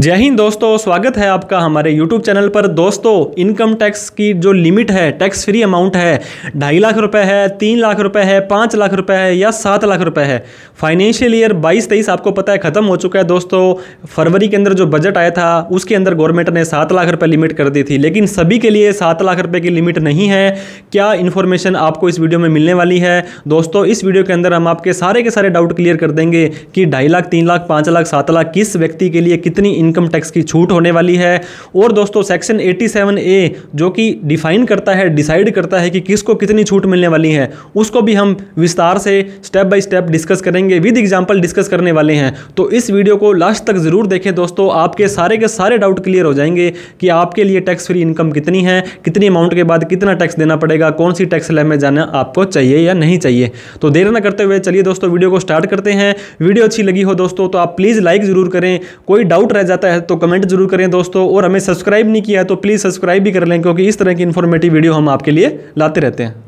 जय हिंद दोस्तों, स्वागत है आपका हमारे YouTube चैनल पर। दोस्तों, इनकम टैक्स की जो लिमिट है, टैक्स फ्री अमाउंट है, 2.5 लाख रुपए है, 3 लाख रुपए है, 5 लाख रुपए है या 7 लाख रुपए है। फाइनेंशियल ईयर 22-23 आपको पता है ख़त्म हो चुका है दोस्तों। फरवरी के अंदर जो बजट आया था उसके अंदर गवर्नमेंट ने 7 लाख रुपये लिमिट कर दी थी, लेकिन सभी के लिए 7 लाख रुपये की लिमिट नहीं है। क्या इन्फॉर्मेशन आपको इस वीडियो में मिलने वाली है दोस्तों? इस वीडियो के अंदर हम आपके सारे के सारे डाउट क्लियर कर देंगे कि 2.5 लाख, 3 लाख, 5 लाख, 7 लाख किस व्यक्ति के लिए कितनी इनकम टैक्स की छूट होने वाली है। और दोस्तों, सेक्शन 87A जो कि डिफाइन करता है, डिसाइड करता है कि किसको कितनी छूट मिलने वाली है, उसको भी हम विस्तार से स्टेप बाय स्टेप डिस्कस करेंगे, विद एग्जांपल डिस्कस करने वाले हैं। तो इस वीडियो को लास्ट तक जरूर देखें दोस्तों, आपके सारे के सारे डाउट क्लियर हो जाएंगे कि आपके लिए टैक्स फ्री इनकम कितनी है, कितनी अमाउंट के बाद कितना टैक्स देना पड़ेगा, कौन सी टैक्स स्लैब में जाना आपको चाहिए या नहीं चाहिए। तो देर न करते हुए चलिए दोस्तों वीडियो को स्टार्ट करते हैं। वीडियो अच्छी लगी हो दोस्तों तो आप प्लीज़ लाइक ज़रूर करें, कोई डाउट रह जाता है तो कमेंट जरूर करें दोस्तों, और हमें सब्सक्राइब नहीं किया है तो प्लीज़ सब्सक्राइब भी कर लें, क्योंकि इस तरह की इन्फॉर्मेटिव वीडियो हम आपके लिए लाते रहते हैं।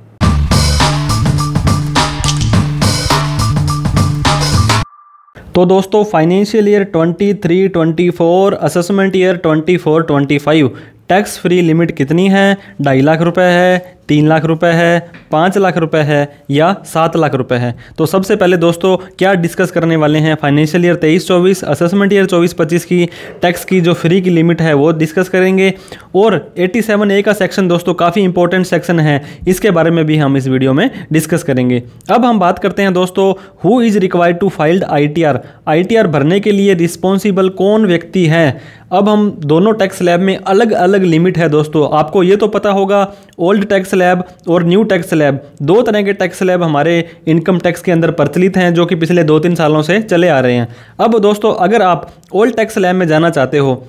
तो दोस्तों, financial year 23-24, assessment year 24-25 tax free limit कितनी है? 2.5 लाख रुपए है, 3 लाख रुपए है, 5 लाख रुपए है या 7 लाख रुपए है। तो सबसे पहले दोस्तों क्या डिस्कस करने वाले हैं, फाइनेंशियल ईयर 23-24, असेसमेंट ईयर 24-25 की टैक्स की जो फ्री की लिमिट है वो डिस्कस करेंगे। और 87A का सेक्शन दोस्तों काफ़ी इंपॉर्टेंट सेक्शन है, इसके बारे में भी हम इस वीडियो में डिस्कस करेंगे। अब हम बात करते हैं दोस्तों, who is required to filed ITR। ITR भरने के लिए रिस्पॉन्सिबल कौन व्यक्ति है? अब हम दोनों टैक्स स्लैब में अलग अलग लिमिट है दोस्तों। आपको ये तो पता होगा, ओल्ड टैक्स स्लैब और न्यू टैक्स स्लैब, दो तरह के टैक्स स्लैब हमारे इनकम टैक्स के अंदर प्रचलित हैं, जो कि पिछले 2-3 सालों से चले आ रहे हैं। अब दोस्तों, अगर आप ओल्ड टैक्स स्लैब में जाना चाहते हो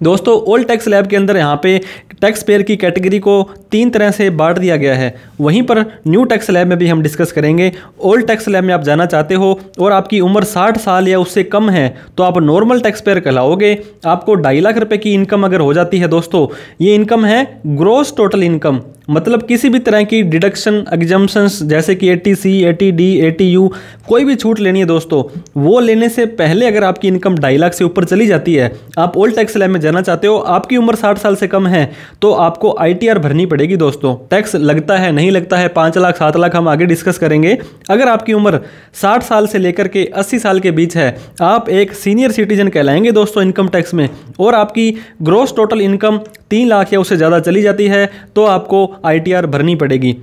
दोस्तों, ओल्ड टैक्स स्लैब के अंदर यहाँ पे टैक्स पेयर की कैटेगरी को 3 तरह से बांट दिया गया है। वहीं पर न्यू टैक्स स्लैब में भी हम डिस्कस करेंगे। ओल्ड टैक्स स्लैब में आप जाना चाहते हो और आपकी उम्र 60 साल या उससे कम है तो आप नॉर्मल टैक्स पेयर कहलाओगे। आपको 2.5 लाख रुपए की इनकम अगर हो जाती है दोस्तों, ये इनकम है ग्रॉस टोटल इनकम, मतलब किसी भी तरह की डिडक्शन, एग्जम्पशंस जैसे कि 80C, 80D, 80U कोई भी छूट लेनी है दोस्तों, वो लेने से पहले अगर आपकी इनकम 2.5 लाख से ऊपर चली जाती है, आप ओल्ड टैक्स स्लैब में जाना चाहते हो, आपकी उम्र 60 साल से कम है, तो आपको ITR भरनी पड़ेगी दोस्तों। टैक्स लगता है नहीं लगता है, 5 लाख 7 लाख हम आगे डिस्कस करेंगे। अगर आपकी उम्र 60 साल से लेकर के 80 साल के बीच है, आप एक सीनियर सिटीजन कहलाएंगे दोस्तों इनकम टैक्स में, और आपकी ग्रॉस टोटल इनकम 3 लाख या उससे ज़्यादा चली जाती है तो आपको ITR भरनी पड़ेगी।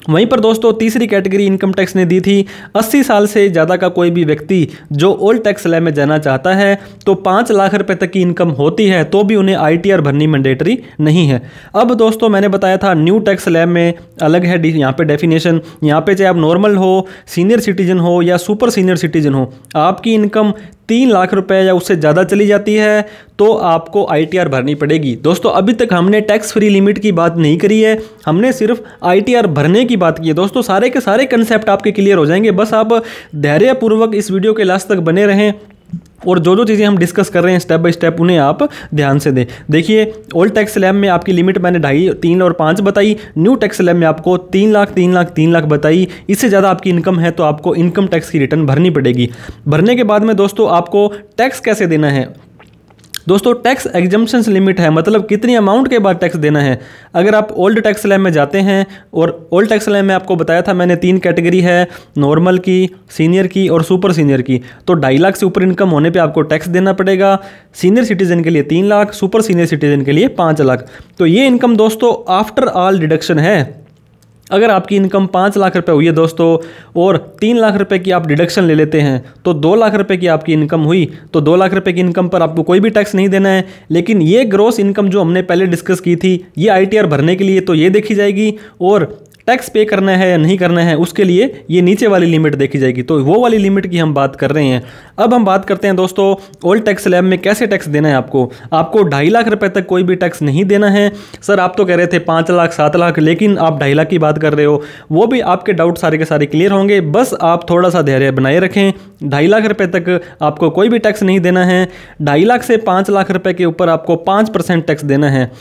वहीं पर दोस्तों तीसरी कैटेगरी इनकम टैक्स ने दी थी, 80 साल से ज़्यादा का कोई भी व्यक्ति जो ओल्ड टैक्स स्लैब में जाना चाहता है तो 5 लाख रुपए तक की इनकम होती है तो भी उन्हें ITR भरनी मैंडेटरी नहीं है। अब दोस्तों, मैंने बताया था न्यू टैक्स स्लैब में अलग है यहाँ पे डेफिनेशन। यहाँ पे चाहे आप नॉर्मल हो, सीनियर सिटीजन हो या सुपर सीनियर सिटीजन हो, आपकी इनकम 3 लाख रुपए या उससे ज़्यादा चली जाती है तो आपको ITR भरनी पड़ेगी। दोस्तों, अभी तक हमने टैक्स फ्री लिमिट की बात नहीं करी है, हमने सिर्फ ITR भरने की बात की है दोस्तों। सारे के सारे कंसेप्ट आपके क्लियर हो जाएंगे, बस आप धैर्यपूर्वक इस वीडियो के लास्ट तक बने रहें और जो जो चीज़ें हम डिस्कस कर रहे हैं स्टेप बाय स्टेप उन्हें आप ध्यान से दें। देखिए, ओल्ड टैक्स स्लैब में आपकी लिमिट मैंने 2.5, 3 और 5 बताई। न्यू टैक्स स्लैब में आपको 3 लाख, 3 लाख, 3 लाख बताई। इससे ज़्यादा आपकी इनकम है तो आपको इनकम टैक्स की रिटर्न भरनी पड़ेगी। भरने के बाद में दोस्तों आपको टैक्स कैसे देना है दोस्तों? टैक्स एग्जम्पशंस लिमिट है, मतलब कितनी अमाउंट के बाद टैक्स देना है। अगर आप ओल्ड टैक्स स्लैब में जाते हैं, और ओल्ड टैक्स स्लैब में आपको बताया था मैंने 3 कैटेगरी है, नॉर्मल की, सीनियर की और सुपर सीनियर की, तो 2.5 लाख से ऊपर इनकम होने पे आपको टैक्स देना पड़ेगा। सीनियर सिटीजन के लिए 3 लाख, सुपर सीनियर सिटीजन के लिए 5 लाख। तो ये इनकम दोस्तों आफ्टर ऑल डिडक्शन है। अगर आपकी इनकम 5 लाख रुपए हुई है दोस्तों और 3 लाख रुपए की आप डिडक्शन ले लेते हैं तो 2 लाख रुपए की आपकी इनकम हुई, तो 2 लाख रुपए की इनकम पर आपको कोई भी टैक्स नहीं देना है। लेकिन ये ग्रॉस इनकम जो हमने पहले डिस्कस की थी, ये ITR भरने के लिए तो ये देखी जाएगी, और टैक्स पे करना है या नहीं करना है उसके लिए ये नीचे वाली लिमिट देखी जाएगी। तो वो वाली लिमिट की हम बात कर रहे हैं। अब हम बात करते हैं दोस्तों, ओल्ड टैक्स स्लैब में कैसे टैक्स देना है आपको। आपको 2.5 लाख रुपए तक कोई भी टैक्स नहीं देना है। सर, आप तो कह रहे थे 5 लाख, 7 लाख, लेकिन आप 2.5 लाख की बात कर रहे हो। वो भी आपके डाउट सारे के सारे क्लियर होंगे, बस आप थोड़ा सा धैर्य बनाए रखें। 2.5 लाख रुपए तक आपको कोई भी टैक्स नहीं देना है। 2.5 लाख से 5 लाख रुपए के ऊपर आपको 5% टैक्स देना है।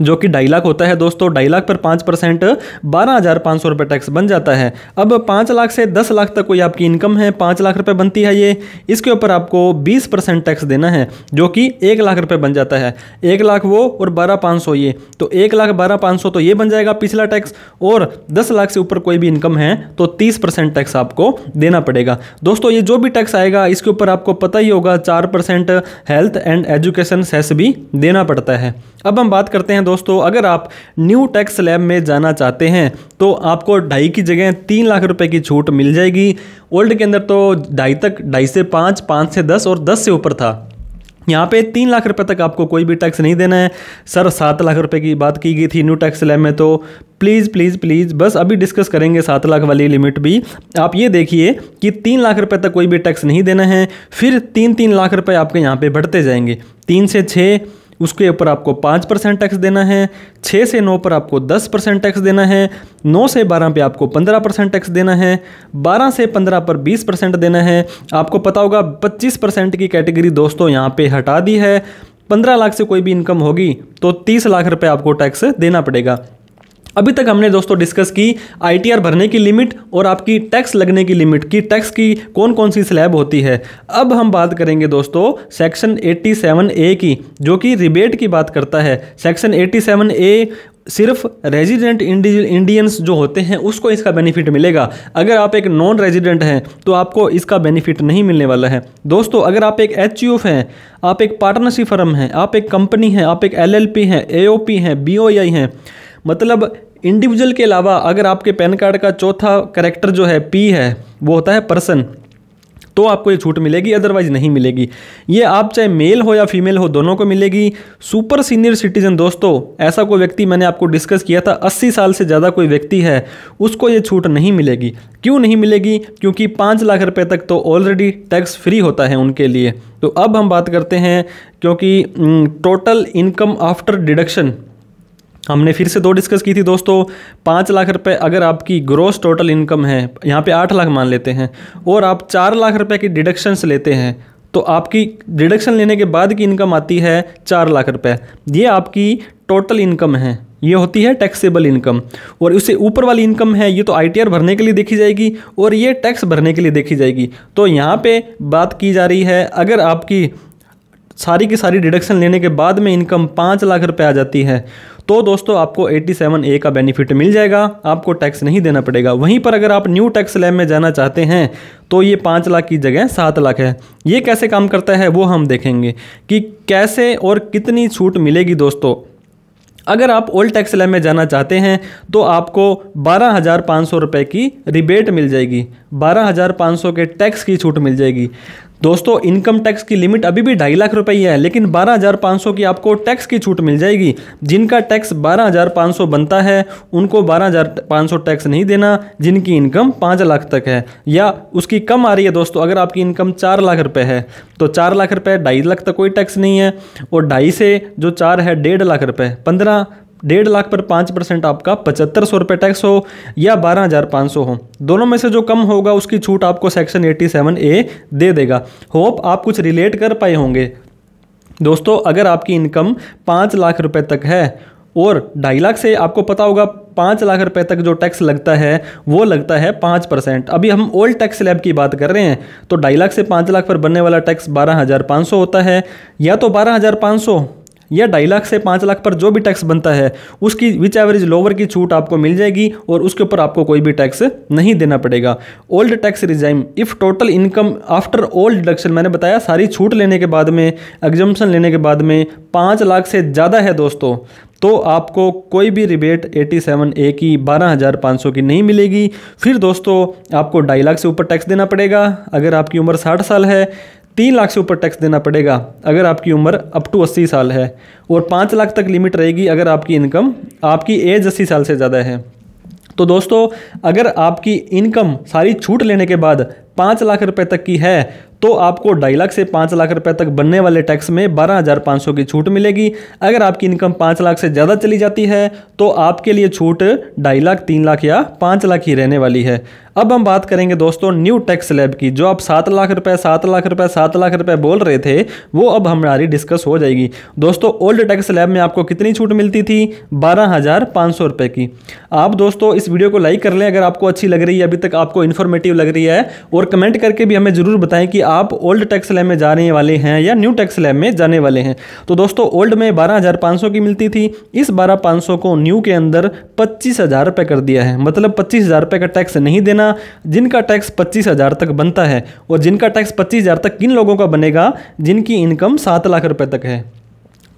जो कि 2.5 लाख होता है दोस्तों। 2.5 लाख पर 5% 12,500 रुपये टैक्स बन जाता है। अब 5 लाख से 10 लाख तक कोई आपकी इनकम है, 5 लाख रुपए बनती है ये, इसके ऊपर आपको 20% टैक्स देना है, जो कि 1 लाख रुपए बन जाता है। 1 लाख वो और 12,500 ये, तो 1,12,500 तो ये बन जाएगा पिछला टैक्स। और 10 लाख से ऊपर कोई भी इनकम है तो 30% टैक्स आपको देना पड़ेगा। दोस्तों ये जो भी टैक्स आएगा इसके ऊपर आपको पता ही होगा 4% हेल्थ एंड एजुकेशन सेस भी देना पड़ता है। अब हम बात करते हैं दोस्तों, अगर आप न्यू टैक्स स्लैब में जाना चाहते हैं तो आपको 2.5 की जगह 3 लाख रुपए की छूट मिल जाएगी। ओल्ड के अंदर तो 2.5 तक, 2.5 से 5, 5 से 10 और 10 से ऊपर था। यहाँ पे 3 लाख रुपए तक आपको कोई भी टैक्स नहीं देना है। सर 7 लाख रुपए की बात की गई थी न्यू टैक्स स्लैब में, तो प्लीज़ प्लीज़ प्लीज़ बस अभी डिस्कस करेंगे 7 लाख वाली लिमिट भी। आप ये देखिए कि 3 लाख रुपए तक कोई भी टैक्स नहीं देना है, फिर 3-3 लाख रुपए आपके यहाँ पे बढ़ते जाएंगे। 3 से 6 उसके ऊपर आपको 5% टैक्स देना है, 6 से 9 पर आपको 10% टैक्स देना है, 9 से 12 पे आपको 15% टैक्स देना है, 12 से 15 पर 20% देना है। आपको पता होगा 25% की कैटेगरी दोस्तों यहाँ पे हटा दी है। 15 लाख से कोई भी इनकम होगी तो 30 लाख रुपए आपको टैक्स देना पड़ेगा। अभी तक हमने दोस्तों डिस्कस की ITR भरने की लिमिट और आपकी टैक्स लगने की लिमिट की, टैक्स की कौन कौन सी स्लैब होती है। अब हम बात करेंगे दोस्तों सेक्शन 87A की, जो कि रिबेट की बात करता है। सेक्शन 87A सिर्फ रेजिडेंट इंडियंस जो होते हैं उसको इसका बेनिफिट मिलेगा। अगर आप एक नॉन रेजिडेंट हैं तो आपको इसका बेनिफिट नहीं मिलने वाला है। दोस्तों अगर आप एक HUF हैं, आप एक पार्टनरशिप फर्म हैं, आप एक कंपनी हैं, आप एक LLP हैं, AOP हैं, BOI हैं, मतलब इंडिविजुअल के अलावा अगर आपके पैन कार्ड का चौथा कैरेक्टर जो है P है वो होता है पर्सन, तो आपको ये छूट मिलेगी, अदरवाइज नहीं मिलेगी। ये आप चाहे मेल हो या फीमेल हो दोनों को मिलेगी। सुपर सीनियर सिटीजन दोस्तों, ऐसा कोई व्यक्ति मैंने आपको डिस्कस किया था 80 साल से ज़्यादा कोई व्यक्ति है उसको ये छूट नहीं मिलेगी। क्यों नहीं मिलेगी? क्योंकि 5 लाख रुपए तक तो ऑलरेडी टैक्स फ्री होता है उनके लिए। तो अब हम बात करते हैं, क्योंकि टोटल इनकम आफ्टर डिडक्शन हमने फिर से 2 डिस्कस की थी दोस्तों। 5 लाख रुपए अगर आपकी ग्रोस टोटल इनकम है, यहाँ पे 8 लाख मान लेते हैं, और आप 4 लाख रुपए की डिडक्शंस लेते हैं, तो आपकी डिडक्शन लेने के बाद की इनकम आती है 4 लाख रुपए। ये आपकी टोटल इनकम है, ये होती है टैक्सेबल इनकम। और उससे ऊपर वाली इनकम है ये तो ITR भरने के लिए देखी जाएगी और ये टैक्स भरने के लिए देखी जाएगी। तो यहाँ पे बात की जा रही है, अगर आपकी सारी की सारी डिडक्शन लेने के बाद में इनकम 5 लाख रुपए आ जाती है तो दोस्तों आपको 87A का बेनिफिट मिल जाएगा, आपको टैक्स नहीं देना पड़ेगा। वहीं पर अगर आप न्यू टैक्स स्लैब में जाना चाहते हैं तो ये 5 लाख की जगह 7 लाख है। ये कैसे काम करता है वो हम देखेंगे कि कैसे और कितनी छूट मिलेगी दोस्तों। अगर आप ओल्ड टैक्स स्लैब में जाना चाहते हैं तो आपको 12,500 रुपये की रिबेट मिल जाएगी, 12,500 के टैक्स की छूट मिल जाएगी। दोस्तों इनकम टैक्स की लिमिट अभी भी 2.5 लाख रुपए है, लेकिन 12,500 की आपको टैक्स की छूट मिल जाएगी। जिनका टैक्स 12,500 बनता है उनको 12,500 टैक्स नहीं देना, जिनकी इनकम 5 लाख तक है या उसकी कम आ रही है। दोस्तों अगर आपकी इनकम 4 लाख रुपए है तो 4 लाख रुपए 2.5 लाख तक कोई टैक्स नहीं है, और 2.5 से जो 4 है 1.5 लाख रुपए, 1.5 लाख पर 5% आपका 7,500 रुपये टैक्स हो या 12,500 हो, दोनों में से जो कम होगा उसकी छूट आपको सेक्शन 87A दे देगा। होप आप कुछ रिलेट कर पाए होंगे। दोस्तों अगर आपकी इनकम 5 लाख रुपए तक है और 2.5 लाख से आपको पता होगा 5 लाख रुपए तक जो टैक्स लगता है वो लगता है 5%। अभी हम ओल्ड टैक्स स्लैब की बात कर रहे हैं तो 2.5 लाख से 5 लाख पर बनने वाला टैक्स 12,500 होता है, या तो 12,500 या 2.5 लाख से 5 लाख पर जो भी टैक्स बनता है उसकी विच एवरेज लोअर की छूट आपको मिल जाएगी और उसके ऊपर आपको कोई भी टैक्स नहीं देना पड़ेगा। Old tax regime if total income after old deduction, मैंने बताया सारी छूट लेने के बाद में, एग्जम्पशन लेने के बाद में 5 लाख से ज़्यादा है दोस्तों, तो आपको कोई भी रिबेट 87A की 12,500 की नहीं मिलेगी। फिर दोस्तों आपको 2.5 लाख से ऊपर टैक्स देना पड़ेगा अगर आपकी उम्र 60 साल है, 3 लाख से ऊपर टैक्स देना पड़ेगा अगर आपकी उम्र अप टू 80 साल है, और 5 लाख तक लिमिट रहेगी अगर आपकी इनकम, आपकी एज 80 साल से ज़्यादा है। तो दोस्तों अगर आपकी इनकम सारी छूट लेने के बाद 5 लाख रुपए तक की है तो आपको 2.5 लाख से 5 लाख रुपए तक बनने वाले टैक्स में 12,500 की छूट मिलेगी। अगर आपकी इनकम 5 लाख से ज़्यादा चली जाती है तो आपके लिए छूट 2.5 लाख, 3 लाख या 5 लाख ही रहने वाली है। अब हम बात करेंगे दोस्तों न्यू टैक्स स्लैब की। जो आप 7 लाख रुपए 7 लाख रुपए 7 लाख रुपए बोल रहे थे वो अब हमारी डिस्कस हो जाएगी। दोस्तों ओल्ड टैक्स स्लैब में आपको कितनी छूट मिलती थी? 12,500 रुपए की। आप दोस्तों इस वीडियो को लाइक कर लें अगर आपको अच्छी लग रही है, अभी तक आपको इन्फॉर्मेटिव लग रही है, और कमेंट करके भी हमें ज़रूर बताएं कि आप ओल्ड टैक्स स्लैब में जाने वाले हैं या न्यू टैक्स स्लैब में जाने वाले हैं। तो दोस्तों ओल्ड में 12,500 की मिलती थी, इस 12,500 को न्यू के अंदर 25,000 रुपये कर दिया है। मतलब 25,000 रुपये का टैक्स नहीं देना। जिनका टैक्स 25,000 तक बनता है, और जिनका टैक्स 25,000 तक किन लोगों का बनेगा? जिनकी इनकम 7 लाख रुपए तक है।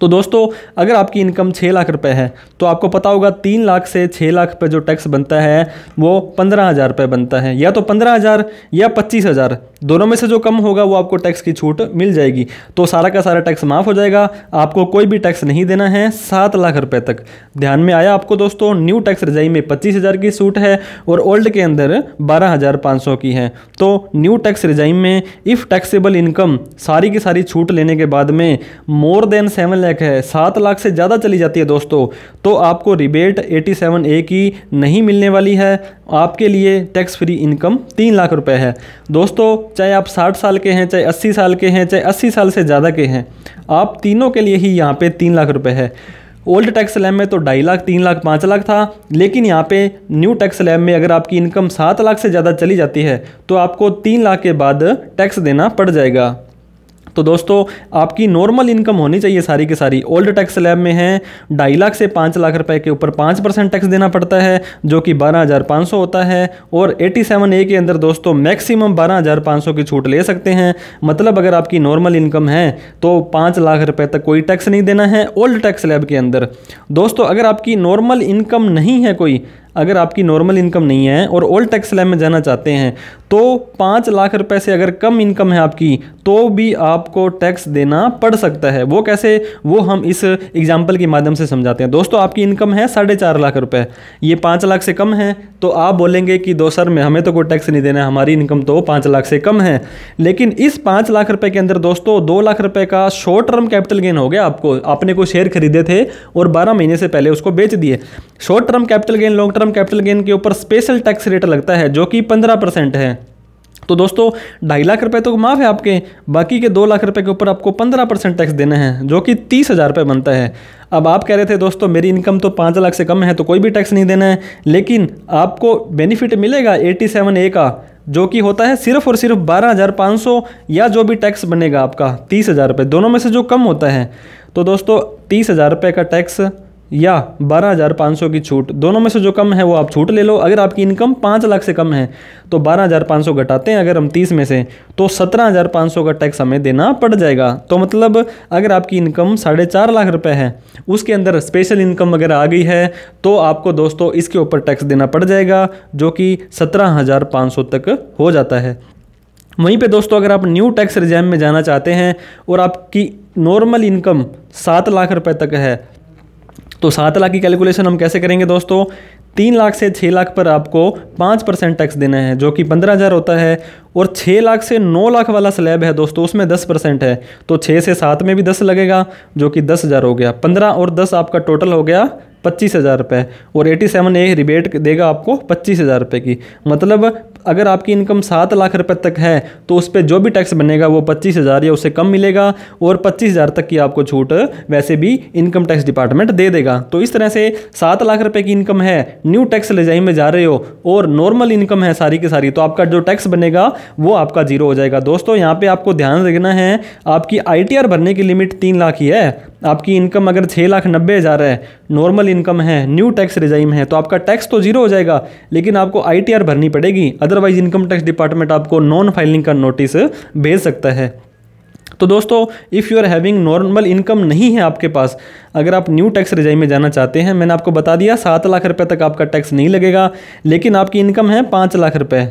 तो दोस्तों अगर आपकी इनकम 6 लाख रुपए है तो आपको पता होगा 3 लाख से 6 लाख पे जो टैक्स बनता है वो 15,000 रुपये बनता है। या तो 15,000 या 25,000, दोनों में से जो कम होगा वो आपको टैक्स की छूट मिल जाएगी। तो सारा का सारा टैक्स माफ़ हो जाएगा, आपको कोई भी टैक्स नहीं देना है 7 लाख रुपए तक। ध्यान में आया आपको दोस्तों? न्यू टैक्स रजाई में 25,000 की छूट है और ओल्ड के अंदर 12,500 की है। तो न्यू टैक्स रजाई में इफ़ टैक्सेबल इनकम सारी की सारी छूट लेने के बाद में मोर देन 7 लाख है, 7 लाख से ज़्यादा चली जाती है दोस्तों, तो आपको रिबेट 87A की नहीं मिलने वाली है। आपके लिए टैक्स फ्री इनकम 3 लाख रुपए है। दोस्तों चाहे आप 60 साल के हैं, चाहे 80 साल के हैं, चाहे 80 साल से ज़्यादा के हैं, आप तीनों के लिए ही यहाँ पे 3 लाख रुपए है। ओल्ड टैक्स स्लैब में तो 2.5 लाख, 3 लाख, 5 लाख था, लेकिन यहाँ पे न्यू टैक्स स्लैब में अगर आपकी इनकम 7 लाख से ज़्यादा चली जाती है तो आपको 3 लाख के बाद टैक्स देना पड़ जाएगा। तो दोस्तों आपकी नॉर्मल इनकम होनी चाहिए सारी की सारी। ओल्ड टैक्स स्लैब में है 2.5 लाख से 5 लाख रुपए के ऊपर 5% टैक्स देना पड़ता है जो कि 12,500 होता है। और 87A के अंदर दोस्तों मैक्सिमम 12,500 की छूट ले सकते हैं। मतलब अगर आपकी नॉर्मल इनकम है तो 5 लाख रुपए तक कोई टैक्स नहीं देना है ओल्ड टैक्स स्लैब के अंदर। दोस्तों अगर आपकी नॉर्मल इनकम नहीं है कोई, अगर आपकी नॉर्मल इनकम नहीं है और ओल्ड टैक्स स्लैब में जाना चाहते हैं तो 5 लाख रुपए से अगर कम इनकम है आपकी तो भी आपको टैक्स देना पड़ सकता है। वो कैसे? वो हम इस एग्जाम्पल के माध्यम से समझाते हैं। दोस्तों आपकी इनकम है 4.5 लाख रुपए, ये 5 लाख से कम है, तो आप बोलेंगे कि दो सर में हमें तो कोई टैक्स नहीं देना है, हमारी इनकम तो 5 लाख से कम है। लेकिन इस 5 लाख रुपए के अंदर दोस्तों 2 लाख रुपए का शॉर्ट टर्म कैपिटल गेन हो गया। आपने कोई शेयर खरीदे थे और 12 महीने से पहले उसको बेच दिए। Short term capital gain, long term capital gain के ऊपर स्पेशल टैक्स रेट लगता है जो कि 15% है। तो दोस्तों 2.5 लाख रुपए तो माफ़ है आपके, बाकी के 2 लाख रुपए के ऊपर आपको 15% टैक्स देना है जो कि 30,000 रुपये बनता है। अब आप कह रहे थे दोस्तों मेरी इनकम तो 5 लाख से कम है तो कोई भी टैक्स नहीं देना है, लेकिन आपको बेनिफिट मिलेगा 87A का जो कि होता है सिर्फ और सिर्फ 12,500 या जो भी टैक्स बनेगा आपका 30,000 रुपये, दोनों में से जो कम होता है। तो दोस्तों 30,000 रुपये का टैक्स या 12,500 की छूट, दोनों में से जो कम है वो आप छूट ले लो। अगर आपकी इनकम 5 लाख से कम है तो 12,500 घटाते हैं अगर हम 30 में से, तो 17,500 का टैक्स हमें देना पड़ जाएगा। तो मतलब अगर आपकी इनकम 4.5 लाख रुपए है, उसके अंदर स्पेशल इनकम अगर आ गई है तो आपको दोस्तों इसके ऊपर टैक्स देना पड़ जाएगा जो कि 17,500 तक हो जाता है। वहीं पे दोस्तों अगर आप न्यू टैक्स रिजाइम में जाना चाहते हैं और आपकी नॉर्मल इनकम 7 लाख रुपए तक है तो 7 लाख की कैलकुलेशन हम कैसे करेंगे दोस्तों? 3 लाख से 6 लाख पर आपको 5% टैक्स देना है जो कि 15,000 होता है। और 6 लाख से 9 लाख वाला स्लैब है दोस्तों, उसमें 10% है, तो 6 से 7 में भी 10 लगेगा जो कि 10,000 हो गया। 15 और 10 आपका टोटल हो गया 25,000 रुपये। और 87A रिबेट देगा आपको 25,000 रुपये की। मतलब अगर आपकी इनकम 7 लाख रुपए तक है तो उस पर जो भी टैक्स बनेगा वो 25,000 या उससे कम मिलेगा, और 25,000 तक की आपको छूट वैसे भी इनकम टैक्स डिपार्टमेंट दे देगा। तो इस तरह से 7 लाख रुपए की इनकम है, न्यू टैक्स रेजाइम में जा रहे हो और नॉर्मल इनकम है सारी की सारी, तो आपका जो टैक्स बनेगा वो आपका जीरो हो जाएगा। दोस्तों यहाँ पे आपको ध्यान रखना है, आपकी ITR भरने की लिमिट 3 लाख ही है। आपकी इनकम अगर 6,90,000 है, नॉर्मल इनकम है, न्यू टैक्स रेजाइम है, तो आपका टैक्स तो जीरो हो जाएगा, लेकिन आपको ITR भरनी पड़ेगी, अदरवाइज इनकम टैक्स डिपार्टमेंट आपको नॉन फाइलिंग का नोटिस भेज सकता है। तो दोस्तों if you are having normal income नहीं है आपके पास, अगर आप न्यू टैक्स रेजाइम में जाना चाहते हैं, मैंने आपको बता दिया 7 लाख रुपए तक आपका टैक्स नहीं लगेगा, लेकिन आपकी इनकम है 5 लाख रुपए,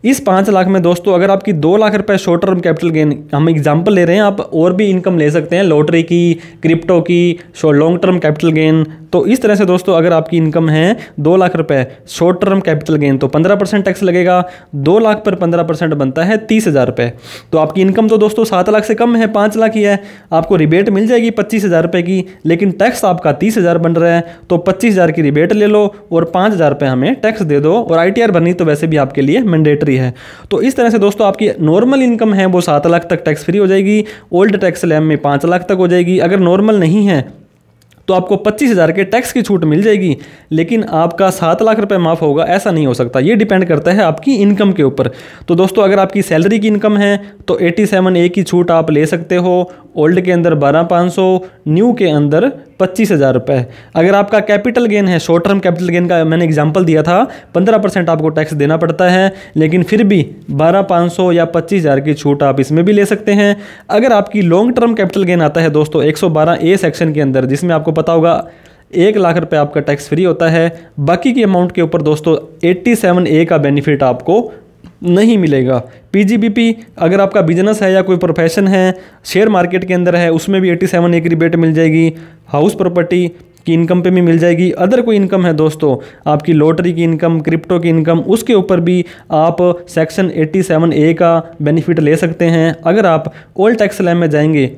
इस 5 लाख में दोस्तों अगर आपकी 2 लाख रुपए शॉर्ट टर्म कैपिटल गेन, हम एग्जांपल ले रहे हैं, आप और भी इनकम ले सकते हैं, लॉटरी की, क्रिप्टो की, लॉन्ग टर्म कैपिटल गेन। तो इस तरह से दोस्तों अगर आपकी इनकम है 2 लाख रुपए शॉर्ट टर्म कैपिटल गेन तो 15% टैक्स लगेगा। 2 लाख पर 15% बनता है 30,000 रुपये। तो आपकी इनकम तो दोस्तों 7 लाख से कम है, 5 लाख ही है, आपको रिबेट मिल जाएगी 25,000 रुपये की, लेकिन टैक्स आपका 30,000 बन रहा है। तो 25,000 की रिबेट ले लो और 5,000 रुपये हमें टैक्स दे दो, और ITR भरनी तो वैसे भी आपके लिए मैंडेटरी है। तो इस तरह से दोस्तों आपकी नॉर्मल इनकम है वो 7 लाख तक टैक्स फ्री हो जाएगी, ओल्ड टैक्स स्लैब में 5 लाख तक हो जाएगी। अगर नॉर्मल नहीं है तो आपको 25,000 के टैक्स की छूट मिल जाएगी, लेकिन आपका 7 लाख रुपए माफ़ होगा, ऐसा नहीं हो सकता। ये डिपेंड करता है आपकी इनकम के ऊपर। तो दोस्तों अगर आपकी सैलरी की इनकम है तो 87A की छूट आप ले सकते हो, ओल्ड के अंदर 12,500, न्यू के अंदर 25,000 रुपये। अगर आपका कैपिटल गेन है, शॉर्ट टर्म कैपिटल गेन का मैंने एग्जांपल दिया था, 15% आपको टैक्स देना पड़ता है, लेकिन फिर भी 12,500 या 25,000 की छूट आप इसमें भी ले सकते हैं। अगर आपकी लॉन्ग टर्म कैपिटल गेन आता है दोस्तों 112A सेक्शन के अंदर, जिसमें आपको पता होगा 1 लाख रुपए आपका टैक्स फ्री होता है, बाकी की अमाउंट के ऊपर दोस्तों 87A का बेनिफिट आपको नहीं मिलेगा। PGBP अगर आपका बिजनेस है या कोई प्रोफेशन है, शेयर मार्केट के अंदर है, उसमें भी 87A की रिबेट मिल जाएगी। हाउस प्रॉपर्टी की इनकम पे भी मिल जाएगी। अदर कोई इनकम है दोस्तों, आपकी लॉटरी की इनकम, क्रिप्टो की इनकम, उसके ऊपर भी आप सेक्शन 87A का बेनिफिट ले सकते हैं। अगर आप ओल्ड टैक्स स्लैब में जाएंगे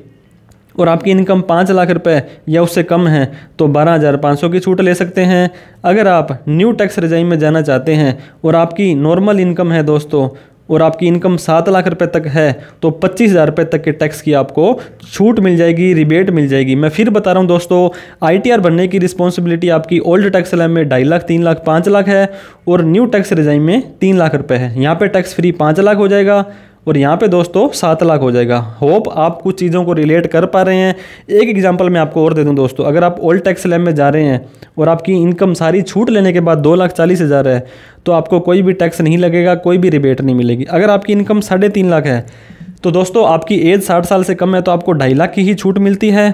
और आपकी इनकम 5 लाख रुपए या उससे कम है तो 12,500 की छूट ले सकते हैं। अगर आप न्यू टैक्स रेजाइम में जाना चाहते हैं और आपकी नॉर्मल इनकम है दोस्तों और आपकी इनकम 7 लाख रुपए तक है तो 25,000 रुपये तक के टैक्स की आपको छूट मिल जाएगी, रिबेट मिल जाएगी। मैं फिर बता रहा हूँ दोस्तों, ITR भरने की रिस्पॉन्सिबिलिटी आपकी ओल्ड टैक्स स्लैब में 2.5 लाख, 3 लाख, 5 लाख है, और न्यू टैक्स रेजाइम में 3 लाख रुपये है। यहाँ पे टैक्स फ्री 5 लाख हो जाएगा और यहाँ पे दोस्तों 7 लाख हो जाएगा। होप आप कुछ चीज़ों को रिलेट कर पा रहे हैं। एक एग्जांपल मैं आपको और दे दूं दोस्तों, अगर आप ओल्ड टैक्स स्लैब में जा रहे हैं और आपकी इनकम सारी छूट लेने के बाद 2,40,000 है तो आपको कोई भी टैक्स नहीं लगेगा, कोई भी रिबेट नहीं मिलेगी। अगर आपकी इनकम 3.5 लाख है तो दोस्तों आपकी एज 60 साल से कम है तो आपको 2.5 लाख की ही छूट मिलती है।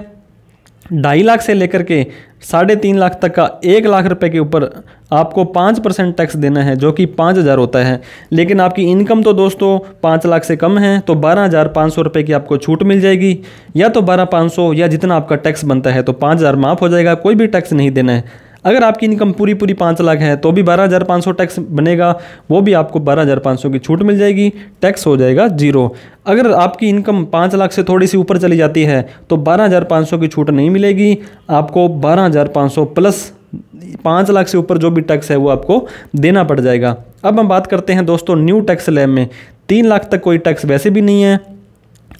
2.5 लाख से लेकर के 3.5 लाख तक का 1 लाख रुपए के ऊपर आपको 5% टैक्स देना है, जो कि 5,000 होता है। लेकिन आपकी इनकम तो दोस्तों 5 लाख से कम है तो 12,500 रुपये की आपको छूट मिल जाएगी, या तो 12,500 या जितना आपका टैक्स बनता है तो 5,000 माफ़ हो जाएगा, कोई भी टैक्स नहीं देना है। अगर आपकी इनकम पूरी 5 लाख है तो भी 12,500 टैक्स बनेगा, वो भी आपको 12,500 की छूट मिल जाएगी, टैक्स हो जाएगा 0। अगर आपकी इनकम 5 लाख से थोड़ी सी ऊपर चली जाती है तो 12,500 की छूट नहीं मिलेगी, आपको 12,500 प्लस 5 लाख से ऊपर जो भी टैक्स है वो आपको देना पड़ जाएगा। अब हम बात करते हैं दोस्तों न्यू टैक्स स्लैब में। 3 लाख तक कोई टैक्स वैसे भी नहीं है।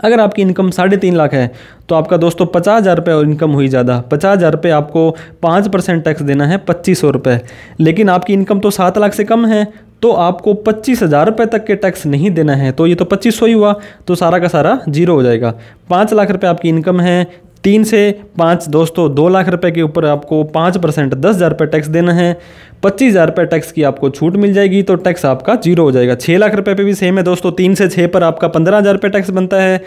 अगर आपकी इनकम 3.5 लाख है तो आपका दोस्तों 50,000 रुपये इनकम हुई ज़्यादा, 50,000 रुपये आपको 5% टैक्स देना है, 2,500 रुपये। लेकिन आपकी इनकम तो 7 लाख से कम है तो आपको 25,000 रुपये तक के टैक्स नहीं देना है, तो ये तो 2,500 ही हुआ, तो सारा का सारा 0 हो जाएगा। 5 लाख रुपये आपकी इनकम है, 3 से 5 दोस्तों 2 लाख रुपए के ऊपर आपको 5% 10,000 रुपये टैक्स देना है, 25,000 रुपये टैक्स की आपको छूट मिल जाएगी, तो टैक्स आपका 0 हो जाएगा। 6 लाख रुपए पे भी सेम है दोस्तों, 3 से 6 पर आपका 15,000 रुपये टैक्स बनता है,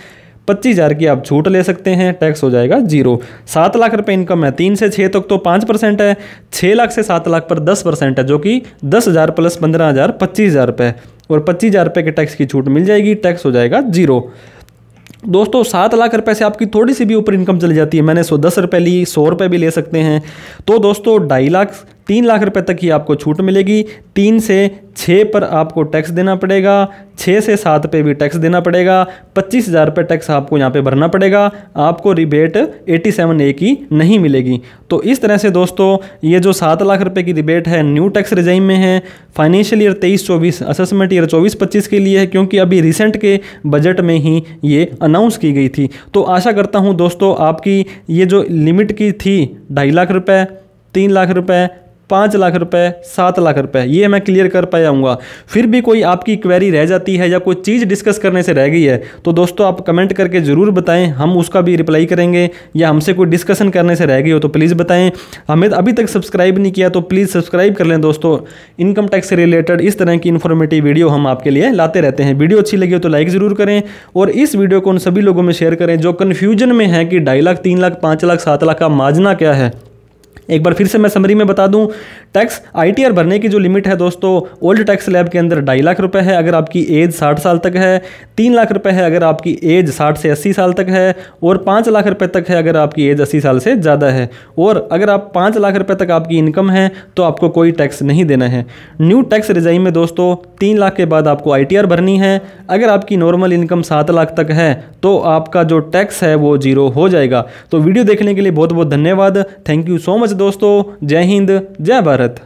25,000 की आप छूट ले सकते हैं, टैक्स हो जाएगा 0। 7 लाख रुपए इनकम है, 3 से 6 तक तो 5% है, 6 लाख से 7 लाख पर 10% है, जो कि 10,000 प्लस 15,000 25,000 रुपये, और 25,000 रुपये के टैक्स की छूट मिल जाएगी, टैक्स हो जाएगा 0। दोस्तों 7 लाख रुपए से आपकी थोड़ी सी भी ऊपर इनकम चली जाती है, मैंने 10 रुपये ली, 100 रुपये भी ले सकते हैं, तो दोस्तों 2.5 लाख 3 लाख रुपए तक ही आपको छूट मिलेगी। 3 से 6 पर आपको टैक्स देना पड़ेगा, 6 से 7 पे भी टैक्स देना पड़ेगा, 25,000 रुपये टैक्स आपको यहाँ पे भरना पड़ेगा, आपको रिबेट 87A की नहीं मिलेगी। तो इस तरह से दोस्तों ये जो 7 लाख रुपए की रिबेट है न्यू टैक्स रेजाइम में है, फाइनेंशियल ईयर 23-24, असेसमेंट ईयर 24-25 के लिए है, क्योंकि अभी रिसेंट के बजट में ही ये अनाउंस की गई थी। तो आशा करता हूँ दोस्तों आपकी ये जो लिमिट की थी 2.5 लाख रुपये, 3 लाख रुपये, 5 लाख रुपए, 7 लाख रुपए, ये मैं क्लियर कर पाया हूँ। फिर भी कोई आपकी क्वेरी रह जाती है या कोई चीज़ डिस्कस करने से रह गई है तो दोस्तों आप कमेंट करके ज़रूर बताएं, हम उसका भी रिप्लाई करेंगे, या हमसे कोई डिस्कशन करने से रह गई हो तो प्लीज़ बताएं। हमें अभी तक सब्सक्राइब नहीं किया तो प्लीज़ सब्सक्राइब कर लें दोस्तों। इनकम टैक्स से रिलेटेड इस तरह की इन्फॉर्मेटिव वीडियो हम आपके लिए लाते रहते हैं। वीडियो अच्छी लगी हो तो लाइक ज़रूर करें और इस वीडियो को उन सभी लोगों में शेयर करें जो कन्फ्यूजन में है कि 2.5 लाख, 3 लाख, 5 लाख, 7 लाख का माजना क्या है। एक बार फिर से मैं समरी में बता दूं, टैक्स ITR भरने की जो लिमिट है दोस्तों, ओल्ड टैक्स स्लैब के अंदर 2.5 लाख रुपए है अगर आपकी एज 60 साल तक है, 3 लाख रुपए है अगर आपकी एज 60 से 80 साल तक है, और 5 लाख रुपए तक है अगर आपकी एज 80 साल से ज़्यादा है। और अगर आप 5 लाख रुपए तक आपकी इनकम है तो आपको कोई टैक्स नहीं देना है। न्यू टैक्स रिजाइम में दोस्तों 3 लाख के बाद आपको ITR भरनी है। अगर आपकी नॉर्मल इनकम 7 लाख तक है तो आपका जो टैक्स है वो 0 हो जाएगा। तो वीडियो देखने के लिए बहुत बहुत धन्यवाद। थैंक यू सो मच दोस्तों। जय हिंद, जय भारत।